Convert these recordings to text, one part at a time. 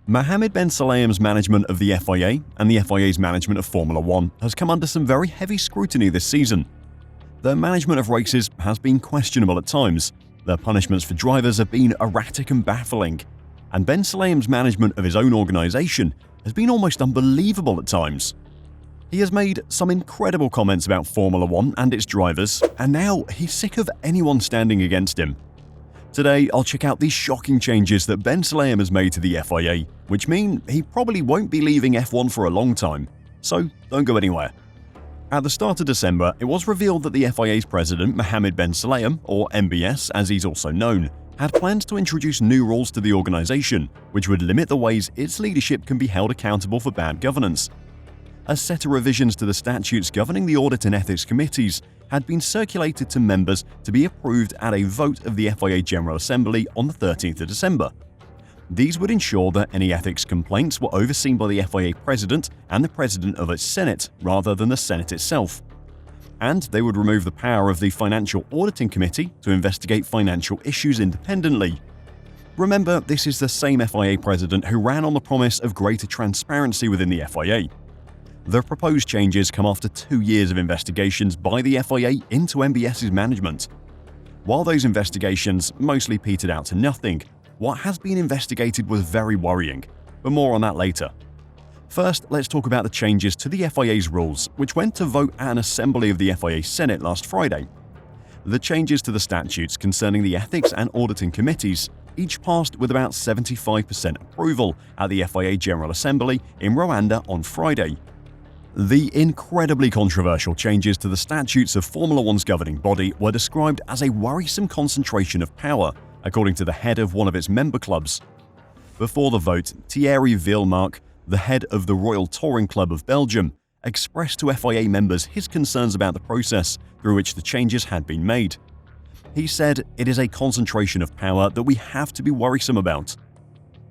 Mohammed Ben Sulayem's management of the FIA and the FIA's management of Formula One has come under some very heavy scrutiny this season. Their management of races has been questionable at times, their punishments for drivers have been erratic and baffling, and Ben Sulayem's management of his own organisation has been almost unbelievable at times. He has made some incredible comments about Formula One and its drivers, and now he's sick of anyone standing against him. Today, I'll check out these shocking changes that Ben Sulayem has made to the FIA, which mean he probably won't be leaving F1 for a long time, so don't go anywhere. At the start of December, it was revealed that the FIA's president, Mohammed Ben Sulayem, or MBS as he's also known, had plans to introduce new rules to the organisation, which would limit the ways its leadership can be held accountable for bad governance. A set of revisions to the statutes governing the Audit and Ethics Committees had been circulated to members to be approved at a vote of the FIA General Assembly on the 13th of December. These would ensure that any ethics complaints were overseen by the FIA President and the President of its Senate rather than the Senate itself. And they would remove the power of the Financial Auditing Committee to investigate financial issues independently. Remember, this is the same FIA President who ran on the promise of greater transparency within the FIA. The proposed changes come after 2 years of investigations by the FIA into MBS's management. While those investigations mostly petered out to nothing, what has been investigated was very worrying, but more on that later. First, let's talk about the changes to the FIA's rules, which went to vote at an assembly of the FIA Senate last Friday. The changes to the statutes concerning the Ethics and Auditing Committees each passed with about 75% approval at the FIA General Assembly in Rwanda on Friday. The incredibly controversial changes to the statutes of Formula One's governing body were described as a worrisome concentration of power, according to the head of one of its member clubs. Before the vote, Thierry Villemarque, the head of the Royal Touring Club of Belgium, expressed to FIA members his concerns about the process through which the changes had been made. He said, "It is a concentration of power that we have to be worrisome about."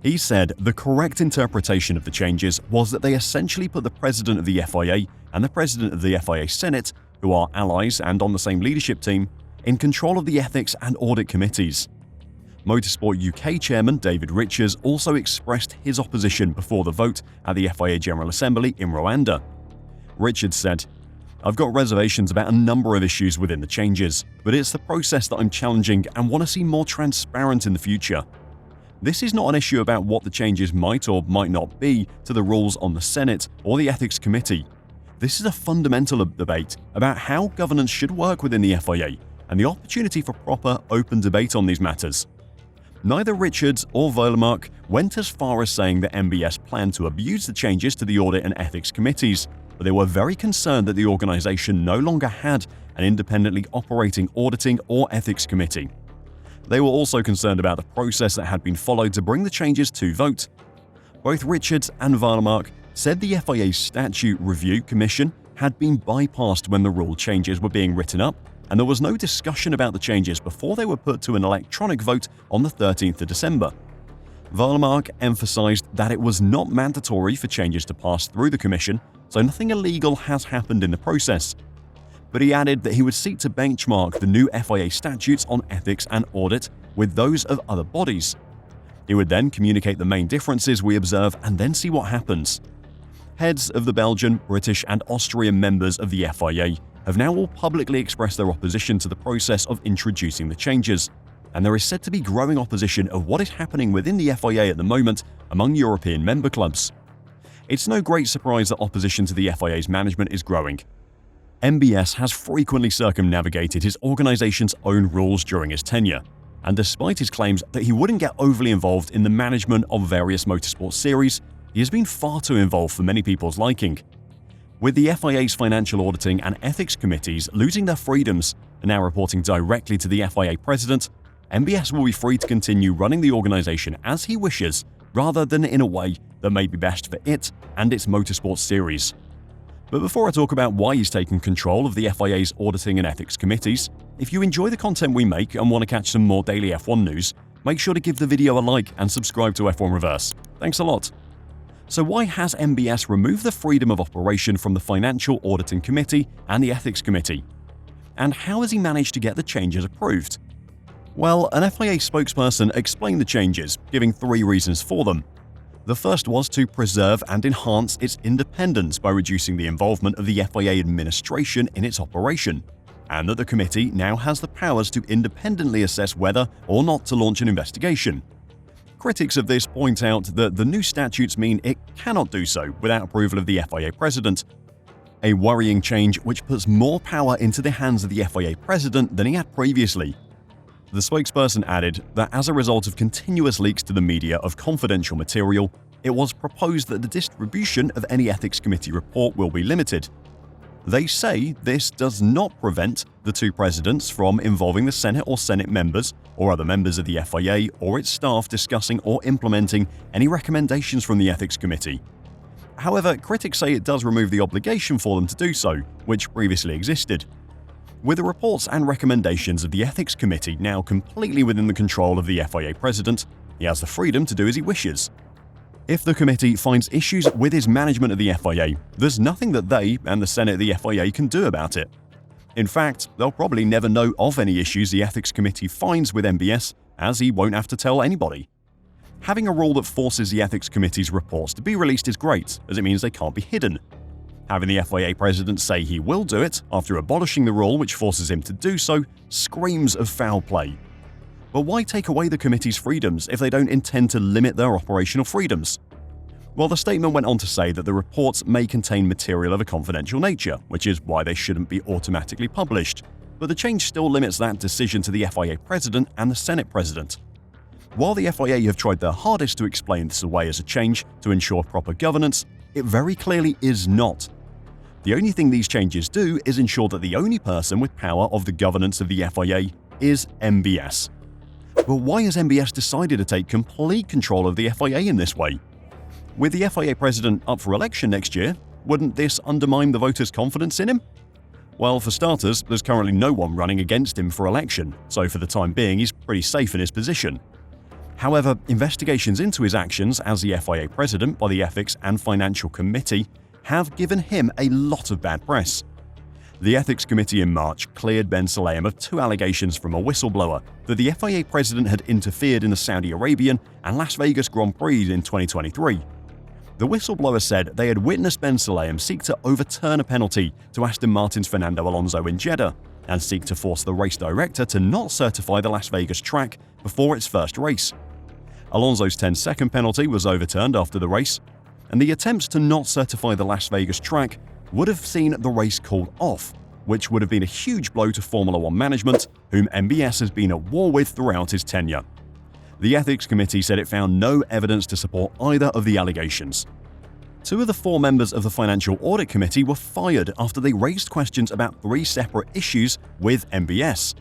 He said the correct interpretation of the changes was that they essentially put the president of the FIA and the president of the FIA Senate, who are allies and on the same leadership team, in control of the ethics and audit committees. Motorsport UK chairman David Richards also expressed his opposition before the vote at the FIA General Assembly in Rwanda. Richards said, "I've got reservations about a number of issues within the changes, but it's the process that I'm challenging and want to see more transparent in the future. This is not an issue about what the changes might or might not be to the rules on the Senate or the Ethics Committee. This is a fundamental debate about how governance should work within the FIA and the opportunity for proper, open debate on these matters." Neither Richards or Villemarque went as far as saying that MBS planned to abuse the changes to the Audit and Ethics Committees, but they were very concerned that the organisation no longer had an independently operating auditing or ethics committee. They were also concerned about the process that had been followed to bring the changes to vote. Both Richards and Villemarque said the FIA's Statute Review Commission had been bypassed when the rule changes were being written up, and there was no discussion about the changes before they were put to an electronic vote on the 13th of December. Villemarque emphasized that it was not mandatory for changes to pass through the Commission, so nothing illegal has happened in the process. But he added that he would seek to benchmark the new FIA statutes on ethics and audit with those of other bodies. He would then communicate the main differences we observe and then see what happens. Heads of the Belgian, British and Austrian members of the FIA have now all publicly expressed their opposition to the process of introducing the changes, and there is said to be growing opposition of what is happening within the FIA at the moment among European member clubs. It's no great surprise that opposition to the FIA's management is growing. MBS has frequently circumnavigated his organisation's own rules during his tenure, and despite his claims that he wouldn't get overly involved in the management of various motorsport series, he has been far too involved for many people's liking. With the FIA's Financial Auditing and Ethics Committees losing their freedoms and now reporting directly to the FIA President, MBS will be free to continue running the organisation as he wishes rather than in a way that may be best for it and its motorsport series. But before I talk about why he's taken control of the FIA's Auditing and Ethics Committees, if you enjoy the content we make and want to catch some more daily F1 news, make sure to give the video a like and subscribe to F1 Reverse. Thanks a lot. So why has MBS removed the freedom of operation from the Financial Auditing Committee and the Ethics Committee? And how has he managed to get the changes approved? Well, an FIA spokesperson explained the changes, giving 3 reasons for them. The first was to preserve and enhance its independence by reducing the involvement of the FIA administration in its operation, and that the committee now has the powers to independently assess whether or not to launch an investigation. Critics of this point out that the new statutes mean it cannot do so without approval of the FIA president, a worrying change which puts more power into the hands of the FIA president than he had previously. The spokesperson added that as a result of continuous leaks to the media of confidential material, it was proposed that the distribution of any ethics committee report will be limited. They say this does not prevent the two presidents from involving the Senate or Senate members or other members of the FIA or its staff discussing or implementing any recommendations from the ethics committee. However, critics say it does remove the obligation for them to do so, which previously existed. With the reports and recommendations of the Ethics Committee now completely within the control of the FIA president, he has the freedom to do as he wishes. If the committee finds issues with his management of the FIA, there's nothing that they and the Senate of the FIA can do about it. In fact, they'll probably never know of any issues the Ethics Committee finds with MBS, as he won't have to tell anybody. Having a rule that forces the Ethics Committee's reports to be released is great, as it means they can't be hidden. Having the FIA president say he will do it after abolishing the rule which forces him to do so screams of foul play. But why take away the committee's freedoms if they don't intend to limit their operational freedoms? Well, the statement went on to say that the reports may contain material of a confidential nature, which is why they shouldn't be automatically published, but the change still limits that decision to the FIA president and the Senate president. While the FIA have tried their hardest to explain this away as a change to ensure proper governance, it very clearly is not. The only thing these changes do is ensure that the only person with power of the governance of the FIA is MBS. But why has MBS decided to take complete control of the FIA in this way? With the FIA president up for election next year, wouldn't this undermine the voters' confidence in him? Well, for starters, there's currently no one running against him for election, so for the time being he's pretty safe in his position. However, investigations into his actions as the FIA president by the Ethics and Financial Committee have given him a lot of bad press. The Ethics Committee in March cleared Ben Sulayem of 2 allegations from a whistleblower that the FIA president had interfered in the Saudi Arabian and Las Vegas Grand Prix in 2023. The whistleblower said they had witnessed Ben Sulayem seek to overturn a penalty to Aston Martin's Fernando Alonso in Jeddah and seek to force the race director to not certify the Las Vegas track before its first race. Alonso's 10-second penalty was overturned after the race, and the attempts to not certify the Las Vegas track would have seen the race called off, which would have been a huge blow to Formula One management, whom MBS has been at war with throughout his tenure. The Ethics Committee said it found no evidence to support either of the allegations. 2 of the 4 members of the Financial Audit Committee were fired after they raised questions about 3 separate issues with MBS: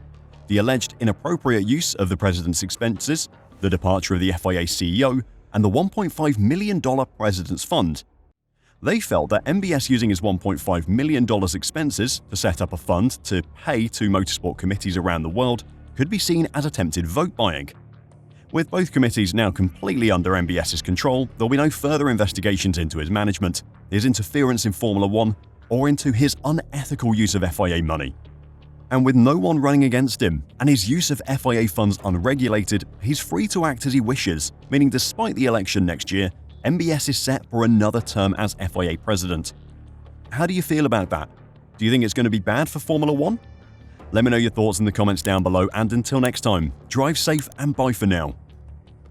the alleged inappropriate use of the president's expenses, the departure of the FIA CEO, and the $1.5 million President's Fund. They felt that MBS using his $1.5 million expenses to set up a fund to pay 2 motorsport committees around the world could be seen as attempted vote buying. With both committees now completely under MBS's control, there'll be no further investigations into his management, his interference in Formula One, or into his unethical use of FIA money. And with no one running against him, and his use of FIA funds unregulated, he's free to act as he wishes, meaning despite the election next year, MBS is set for another term as FIA president. How do you feel about that? Do you think it's going to be bad for Formula One? Let me know your thoughts in the comments down below, and until next time, drive safe and bye for now.